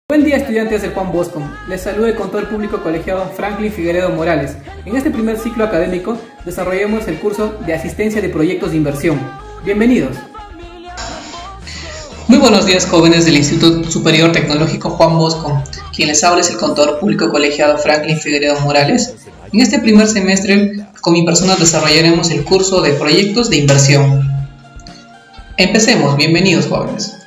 Buen día, estudiantes del Juan Bosco. Les saludo con todo el público colegiado Franklin Figueredo Morales. En este primer ciclo académico desarrollamos el curso de asistencia de proyectos de inversión. Bienvenidos. Muy buenos días, jóvenes del Instituto Superior Tecnológico Juan Bosco. Quien les habla es el contador público colegiado Franklin Figueredo Morales. En este primer semestre, con mi persona desarrollaremos el curso de proyectos de inversión. Empecemos. Bienvenidos, jóvenes.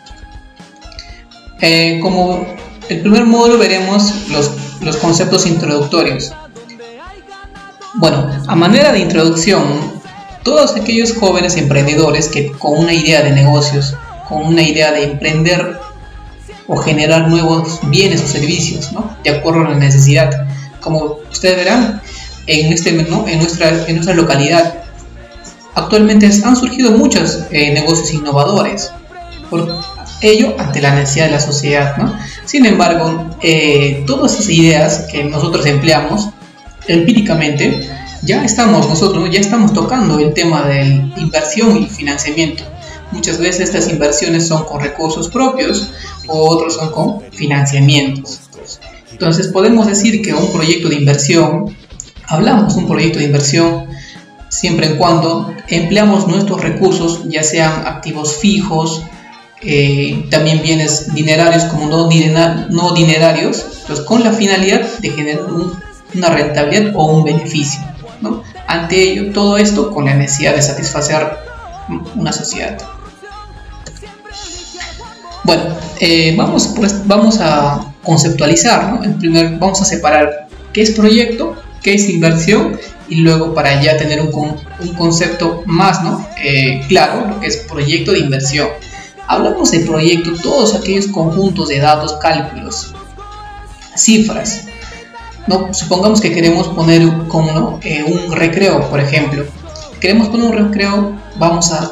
Como el primer módulo veremos los conceptos introductorios. Bueno, a manera de introducción, todos aquellos jóvenes emprendedores que con una idea de negocios, con una idea de emprender o generar nuevos bienes o servicios, ¿no?, de acuerdo a la necesidad. Como ustedes verán, en nuestra localidad actualmente han surgido muchos negocios innovadores. Por ello, ante la necesidad de la sociedad, ¿no? Sin embargo, todas esas ideas que nosotros empleamos empíricamente, ya estamos tocando el tema de inversión y financiamiento. Muchas veces estas inversiones son con recursos propios o otros son con financiamientos. Entonces podemos decir que un proyecto de inversión, hablamos de un proyecto de inversión siempre y cuando empleamos nuestros recursos, ya sean activos fijos, también bienes dinerarios como no dinerarios, pues con la finalidad de generar una rentabilidad o un beneficio, ¿no? Ante ello, todo esto con la necesidad de satisfacer una sociedad. Bueno, vamos a conceptualizar, ¿no? Vamos a separar qué es proyecto, qué es inversión, y luego para ya tener un concepto más, ¿no?, claro, lo que es proyecto de inversión. Hablamos de proyecto, todos aquellos conjuntos de datos, cálculos, cifras, ¿no? Supongamos que queremos poner un recreo, por ejemplo. Queremos poner un recreo,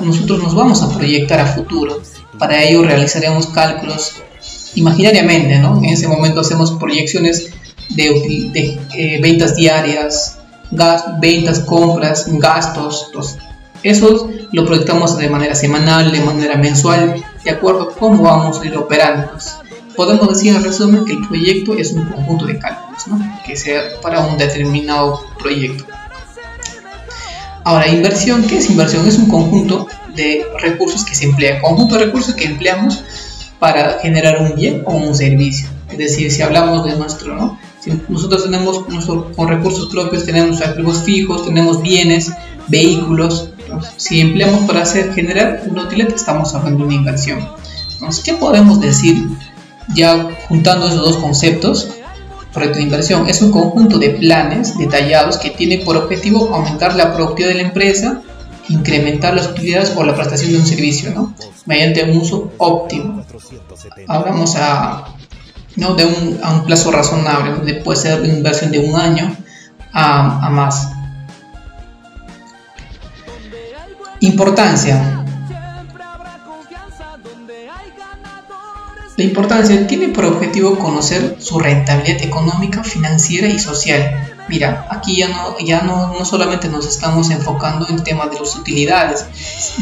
nosotros nos vamos a proyectar a futuro. Para ello realizaremos cálculos imaginariamente, ¿no? En ese momento hacemos proyecciones de ventas diarias, ventas, compras, gastos. Eso lo proyectamos de manera semanal, de manera mensual, de acuerdo a cómo vamos a ir operando. Podemos decir en resumen que el proyecto es un conjunto de cálculos, ¿no?, que sea para un determinado proyecto. Ahora, inversión, ¿qué es inversión? Es un conjunto de recursos que se emplea, conjunto de recursos que empleamos para generar un bien o un servicio. Es decir, si hablamos de si nosotros tenemos con recursos propios, tenemos activos fijos, tenemos bienes, vehículos. Entonces, si empleamos para generar una utilidad, estamos hablando de una inversión. Entonces, ¿qué podemos decir ya juntando esos dos conceptos? Proyecto de inversión es un conjunto de planes detallados que tiene por objetivo aumentar la productividad de la empresa, incrementar las utilidades o la prestación de un servicio, ¿no?, mediante un uso óptimo. Hablamos a un plazo razonable, donde puede ser una inversión de un año a más. Importancia. La importancia tiene por objetivo conocer su rentabilidad económica, financiera y social. Mira, aquí ya no solamente nos estamos enfocando en el tema de las utilidades,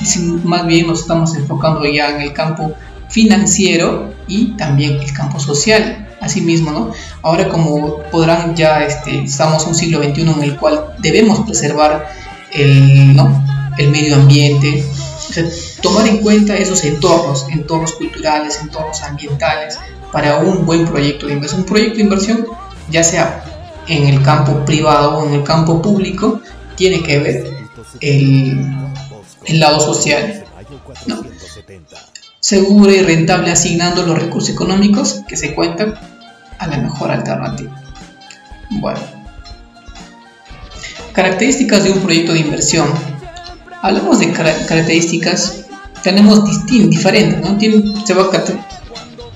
sino más bien nos estamos enfocando ya en el campo financiero y también el campo social. Asimismo, ¿no?, ahora, como podrán ya estamos en un siglo XXI en el cual debemos preservar el medio ambiente, o sea, tomar en cuenta esos entornos culturales, entornos ambientales para un buen proyecto de inversión. Un proyecto de inversión, ya sea en el campo privado o en el campo público, tiene que ver el lado social, ¿no? Seguro y rentable, asignando los recursos económicos que se cuentan a la mejor alternativa. Bueno, características de un proyecto de inversión. Hablamos de características, tenemos diferentes, ¿no? Se va a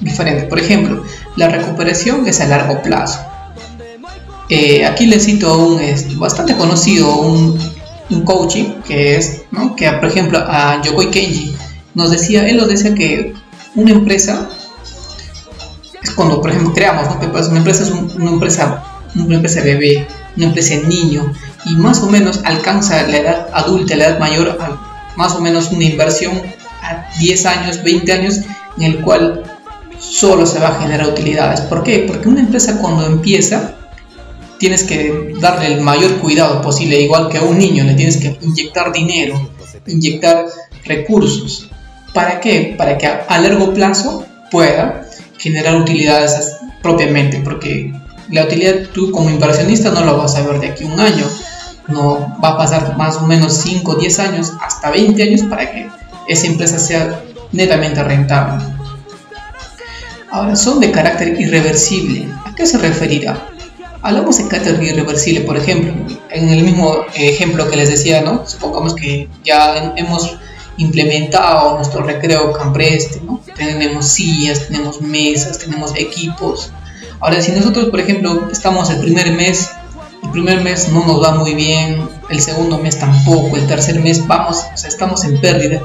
diferente. Por ejemplo, la recuperación es a largo plazo. Aquí les cito a un bastante conocido, un coaching que por ejemplo a Yokoi Kenji él nos decía que una empresa es cuando, por ejemplo, creamos, ¿no?, que pues una empresa es una empresa bebé, una empresa niño, y más o menos alcanza la edad adulta, la edad mayor, más o menos una inversión a 10 años, 20 años, en el cual solo se va a generar utilidades. ¿Por qué? Porque una empresa cuando empieza tienes que darle el mayor cuidado posible, igual que a un niño le tienes que inyectar dinero, inyectar recursos. ¿Para qué? Para que a largo plazo pueda generar utilidades propiamente, porque la utilidad tú como inversionista no lo vas a ver de aquí a un año, no va a pasar más o menos 5, 10 años, hasta 20 años para que esa empresa sea netamente rentable. Ahora, son de carácter irreversible. ¿A qué se referirá? Hablamos de carácter irreversible, por ejemplo, en el mismo ejemplo que les decía, ¿no? Supongamos que ya hemos implementado nuestro recreo campestre, ¿no? Tenemos sillas, tenemos mesas, tenemos equipos. Ahora, si nosotros, por ejemplo, estamos el primer mes no nos va muy bien, el segundo mes tampoco, el tercer mes estamos en pérdida,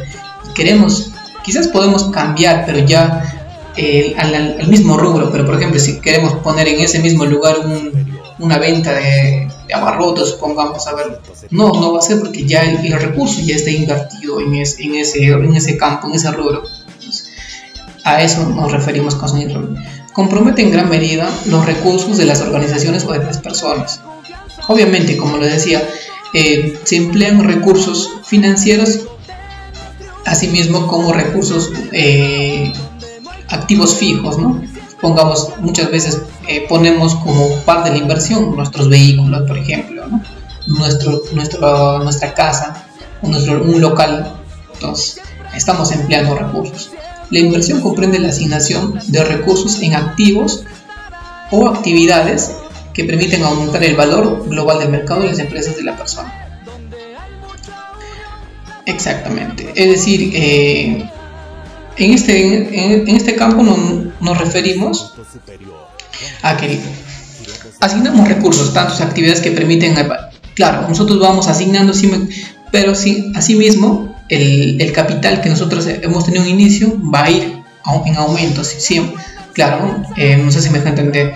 quizás podemos cambiar, pero ya al mismo rubro, pero por ejemplo, si queremos poner en ese mismo lugar una venta de abarrotes, supongamos, no va a ser porque ya el recurso ya está invertido en ese campo, en ese rubro. Entonces, a eso nos referimos con sonido. Compromete en gran medida los recursos de las organizaciones o de las personas. Obviamente, como les decía, se emplean recursos financieros, asimismo como recursos activos fijos, ¿no? Pongamos, muchas veces ponemos como parte de la inversión nuestros vehículos, por ejemplo, ¿no? Nuestra casa, un local. Entonces, estamos empleando recursos. La inversión comprende la asignación de recursos en activos o actividades que permiten aumentar el valor global del mercado de las empresas de la persona. Exactamente. Es decir, en este campo nos referimos a que asignamos recursos, tantas actividades que permiten, claro, nosotros vamos asignando, pero sí, asimismo el capital que nosotros hemos tenido un inicio va a ir en aumento, siempre. Claro, no sé si me deja entender.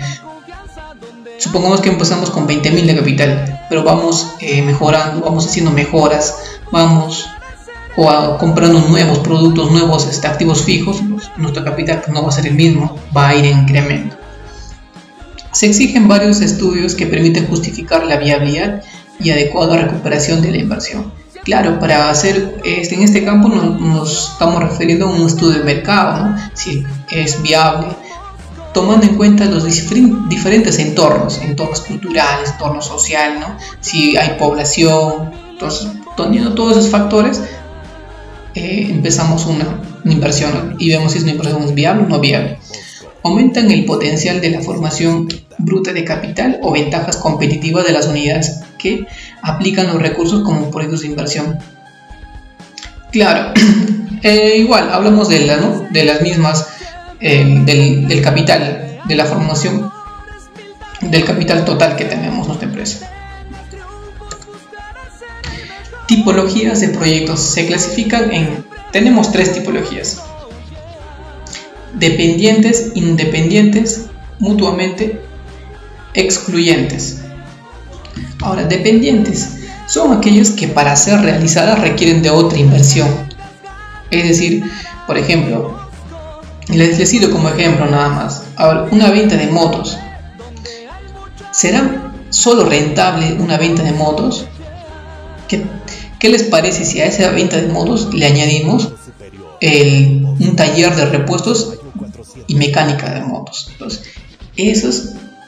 Supongamos que empezamos con 20.000 de capital, pero vamos mejorando, vamos haciendo mejoras, vamos comprando nuevos productos, nuevos activos fijos. Nuestro capital no va a ser el mismo, va a ir en incremento. Se exigen varios estudios que permiten justificar la viabilidad y adecuada recuperación de la inversión. Claro, para hacer en este campo nos estamos refiriendo a un estudio de mercado, ¿no? Si es viable, tomando en cuenta los diferentes entornos culturales, entorno social, ¿no? Si hay población. Entonces, teniendo todos esos factores, empezamos una inversión y vemos si es una inversión es viable o no viable. Aumentan el potencial de la formación bruta de capital o ventajas competitivas de las unidades que aplican los recursos como proyectos de inversión. Claro, igual hablamos de las mismas, del capital, de la formación del capital total que tenemos nuestra empresa. Tipologías de proyectos se clasifican tenemos 3 tipologías: dependientes, independientes, mutuamente excluyentes. Ahora, dependientes son aquellos que para ser realizadas requieren de otra inversión. Es decir, por ejemplo, les cito como ejemplo nada más. Ahora, una venta de motos. ¿Será solo rentable una venta de motos? ¿Qué les parece si a esa venta de motos le añadimos un taller de repuestos y mecánica de motos? Entonces,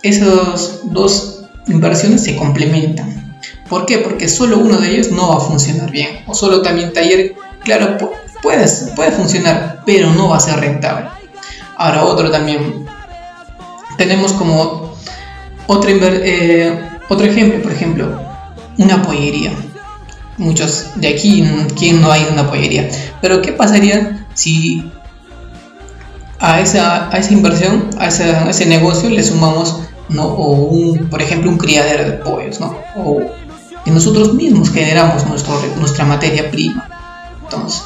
esas dos inversiones se complementan. ¿Por qué? Porque solo uno de ellos no va a funcionar bien, o solo también taller, claro, puede funcionar, pero no va a ser rentable. Ahora, otro también tenemos como otro ejemplo, por ejemplo, una pollería. Muchos de aquí, ¿quién no hay una pollería? Pero ¿qué pasaría si a esa inversión, a ese negocio le sumamos, ¿no? Por ejemplo, un criadero de pollos, ¿no? O que nosotros mismos generamos nuestra materia prima. Entonces,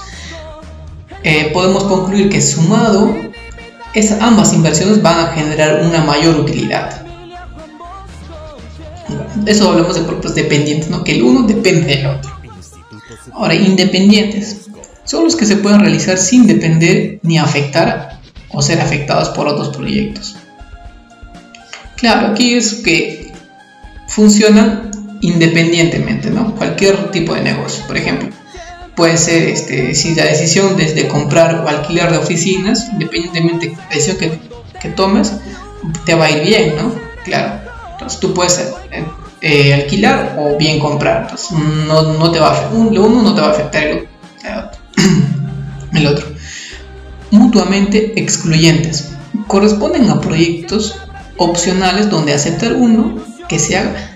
podemos concluir que sumado, ambas inversiones van a generar una mayor utilidad. Eso hablamos de propios dependientes, ¿no? Que el uno depende del otro. Ahora, independientes son los que se pueden realizar sin depender ni afectar o ser afectados por otros proyectos. Claro, aquí es que funcionan independientemente, ¿no? Cualquier tipo de negocio, por ejemplo, puede ser si la decisión de comprar o alquiler de oficinas, independientemente de la decisión que tomes, te va a ir bien, ¿no? Claro, entonces tú puedes alquilar o bien comprar, entonces no te va a lo uno no te va a afectar el otro. Mutuamente excluyentes, corresponden a proyectos opcionales donde aceptar uno que se haga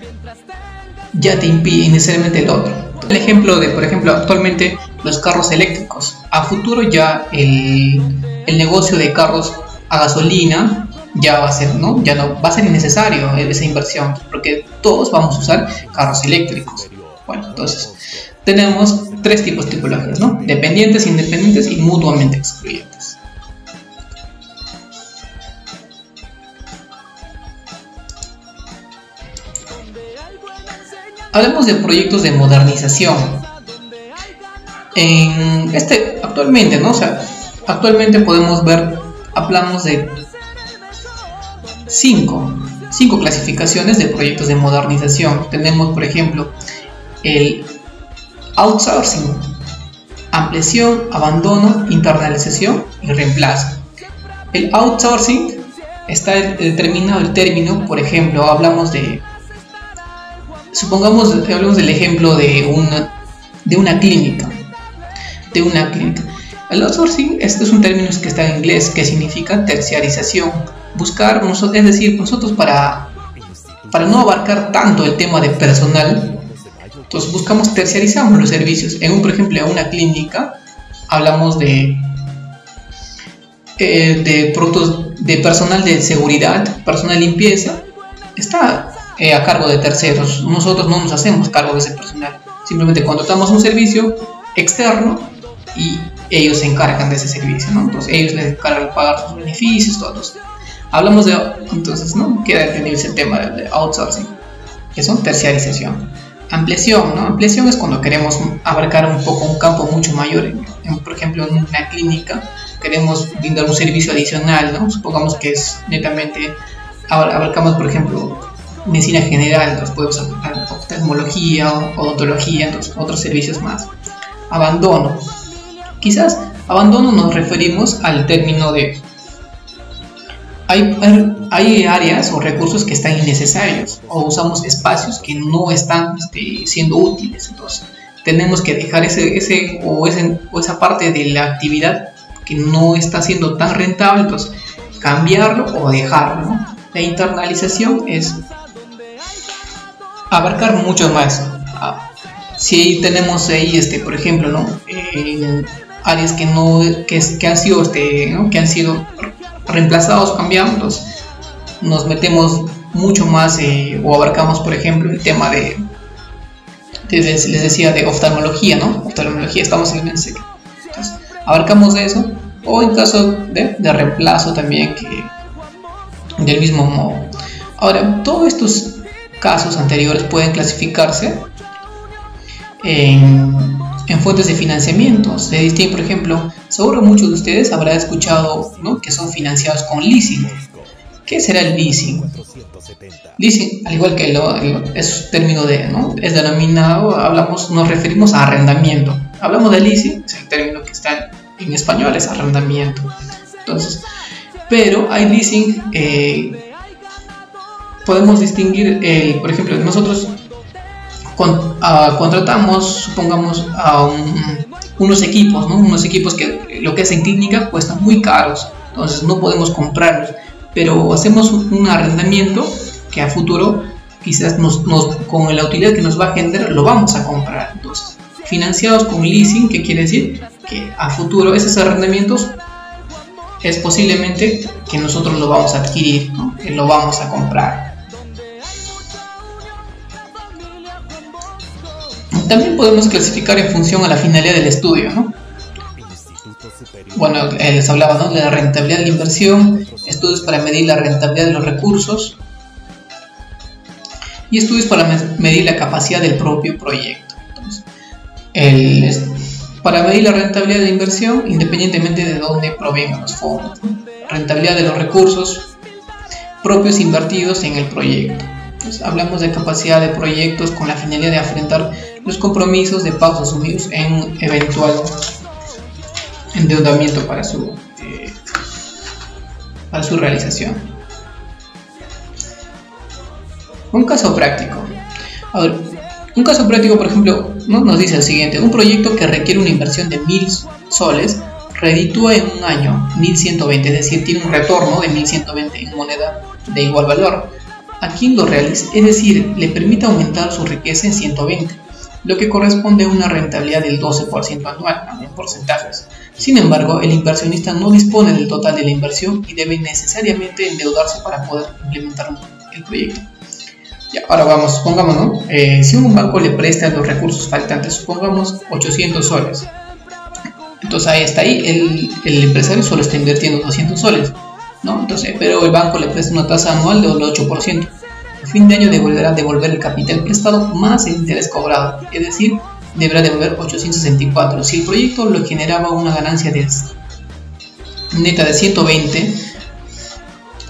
ya te impide necesariamente el otro. El ejemplo de, por ejemplo, actualmente los carros eléctricos. A futuro ya el negocio de carros a gasolina ya va a ser, ¿no? Ya no va a ser innecesario esa inversión, porque todos vamos a usar carros eléctricos. Bueno, entonces tenemos tres tipologías, ¿no? Dependientes, independientes y mutuamente excluyentes. Hablemos de proyectos de modernización. Actualmente, ¿no? O sea, actualmente podemos ver, hablamos de cinco clasificaciones de proyectos de modernización. Tenemos, por ejemplo, el outsourcing, ampliación, abandono, internalización y reemplazo. El outsourcing está determinado el término, por ejemplo, hablamos del ejemplo de una clínica. El outsourcing es un término que está en inglés, que significa terciarización. Buscar, es decir, nosotros para no abarcar tanto el tema de personal, entonces terciarizamos los servicios. Por ejemplo, en una clínica hablamos de productos de personal de seguridad, personal de limpieza, está a cargo de terceros. Nosotros no nos hacemos cargo de ese personal, simplemente contratamos un servicio externo y ellos se encargan de ese servicio, ¿no? Entonces ellos les encargan de pagar sus beneficios, todos. Hablamos de, entonces, ¿no? Queda entendido ese tema de outsourcing, que son terciarización. Ampliación, ¿no? Ampliación es cuando queremos abarcar un campo mucho mayor. Por ejemplo, en una clínica queremos brindar un servicio adicional, ¿no? Supongamos que es netamente, abarcamos, por ejemplo, medicina general, entonces podemos abarcar oftalmología, odontología, entonces otros servicios más. Abandono. Quizás abandono nos referimos al término de hay áreas o recursos que están innecesarios, o usamos espacios que no están siendo útiles, entonces tenemos que dejar esa parte de la actividad que no está siendo tan rentable, entonces cambiarlo o dejarlo, ¿no? La internalización es abarcar mucho más. Si tenemos ahí, por ejemplo, ¿no? Áreas que han sido, ¿no? que han sido reemplazados, cambiamos, nos metemos mucho más o abarcamos, por ejemplo, el tema les decía, de oftalmología, ¿no? Oftalmología, estamos en el ciclo. Entonces, abarcamos eso, o en caso de reemplazo también, del mismo modo. Ahora, todos estos casos anteriores pueden clasificarse en fuentes de financiamiento. Se distingue, por ejemplo, seguro muchos de ustedes habrán escuchado, ¿no? que son financiados con leasing. ¿Qué será el leasing? Leasing, al igual que es término ¿no? es denominado, nos referimos a arrendamiento. Hablamos de leasing, es el término que está en español, es arrendamiento. Entonces, pero hay leasing, podemos distinguir, por ejemplo, nosotros contratamos, supongamos, a unos equipos, ¿no? Unos equipos que lo que es en clínica cuestan muy caros, entonces no podemos comprarlos, pero hacemos un arrendamiento que a futuro quizás con la utilidad que nos va a generar lo vamos a comprar. Entonces, financiados con leasing, ¿qué quiere decir? Que a futuro esos arrendamientos es posiblemente que nosotros lo vamos a adquirir, ¿no? Que lo vamos a comprar. También podemos clasificar en función a la finalidad del estudio, ¿no? Bueno, les hablaba, ¿no? de la rentabilidad de la inversión, estudios para medir la rentabilidad de los recursos y estudios para medir la capacidad del propio proyecto. Entonces, para medir la rentabilidad de la inversión, independientemente de dónde provengan los fondos, ¿no? rentabilidad de los recursos propios invertidos en el proyecto. Entonces, hablamos de capacidad de proyectos con la finalidad de afrontar los compromisos de pagos asumidos en eventual endeudamiento para su realización. Un caso práctico. A ver, un caso práctico, por ejemplo, ¿no? Nos dice el siguiente: un proyecto que requiere una inversión de 1000 soles reditúa en un año 1120, es decir, tiene un retorno de 1120 en moneda de igual valor a quien lo realice, es decir, le permite aumentar su riqueza en 120, lo que corresponde a una rentabilidad del 12% anual en porcentajes. Sin embargo, el inversionista no dispone del total de la inversión y debe necesariamente endeudarse para poder implementar el proyecto. Ya, ahora vamos, supongamos, ¿no? Si un banco le presta los recursos faltantes, supongamos 800 soles. Entonces ahí está, el empresario solo está invirtiendo 200 soles, ¿no? Entonces, pero el banco le presta una tasa anual del 8%. A fin de año deberá devolver el capital prestado más el interés cobrado, es decir, deberá devolver 864. Si el proyecto lo generaba una ganancia neta de 120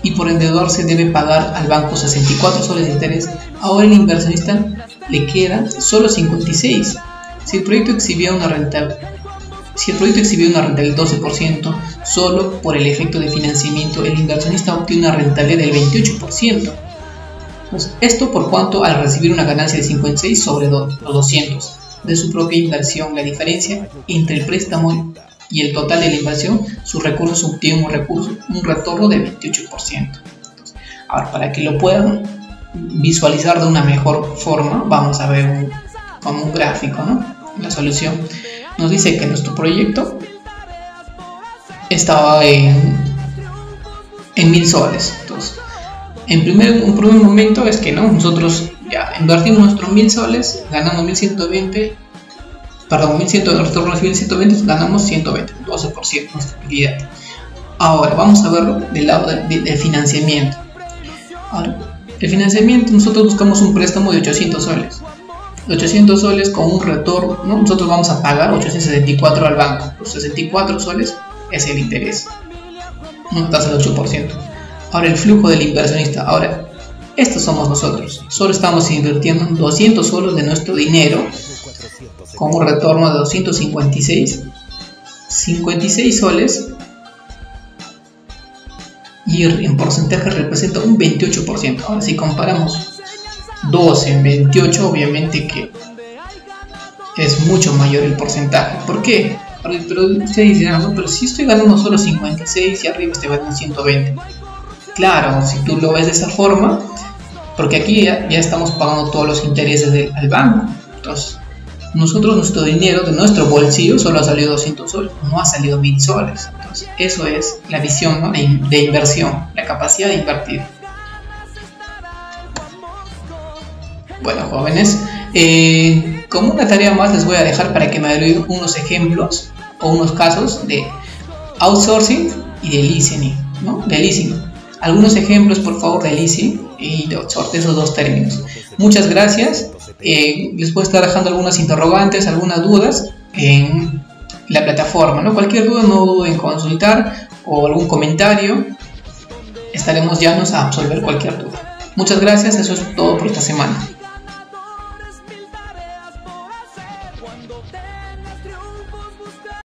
y por endeudarse debe pagar al banco 64 soles de interés, ahora el inversionista le queda solo 56. Si el proyecto exhibía una rentabilidad del 12%, solo por el efecto de financiamiento, el inversionista obtiene una rentabilidad del 28%. Pues esto por cuanto al recibir una ganancia de 56 sobre los 200 de su propia inversión, la diferencia entre el préstamo y el total de la inversión, sus recursos obtienen un retorno de 28%. Entonces, ahora, para que lo puedan visualizar de una mejor forma, vamos a ver como un gráfico, ¿no? La solución nos dice que nuestro proyecto estaba en 1000 soles. Entonces, un primer momento es que no, nosotros ya invertimos nuestros 1000 soles, ganamos 1120, perdón, 1100, el retorno es 1120, ganamos 120, 12% nuestra utilidad. Ahora vamos a verlo del lado del financiamiento. Ahora, el financiamiento, nosotros buscamos un préstamo de 800 soles. 800 soles con un retorno, ¿no? Nosotros vamos a pagar 864 al banco. Los 64 soles es el interés, una tasa del 8%. Ahora el flujo del inversionista. Ahora, estos somos nosotros. Solo estamos invirtiendo 200 soles de nuestro dinero con un retorno de 256. 56 soles y en porcentaje representa un 28%. Ahora si comparamos 12 en 28, obviamente que es mucho mayor el porcentaje. ¿Por qué? Pero ustedes dirán, no, pero si estoy ganando solo 56 y arriba estoy ganando 120. Claro, si tú lo ves de esa forma, porque aquí ya estamos pagando todos los intereses al banco. Entonces, nosotros, nuestro dinero de nuestro bolsillo solo ha salido 200 soles, no ha salido 1000 soles. Entonces, eso es la visión, ¿no? de inversión, la capacidad de invertir. Bueno, jóvenes, como una tarea más les voy a dejar para que me den unos ejemplos o unos casos de outsourcing y de leasing, ¿no? De leasing. Algunos ejemplos, por favor, de leasing y de outsourcing, esos dos términos. Muchas gracias. Les voy a estar dejando algunas interrogantes, algunas dudas en la plataforma, ¿no? Cualquier duda no duden en consultar o algún comentario. Estaremos llanos a absolver cualquier duda. Muchas gracias, eso es todo por esta semana.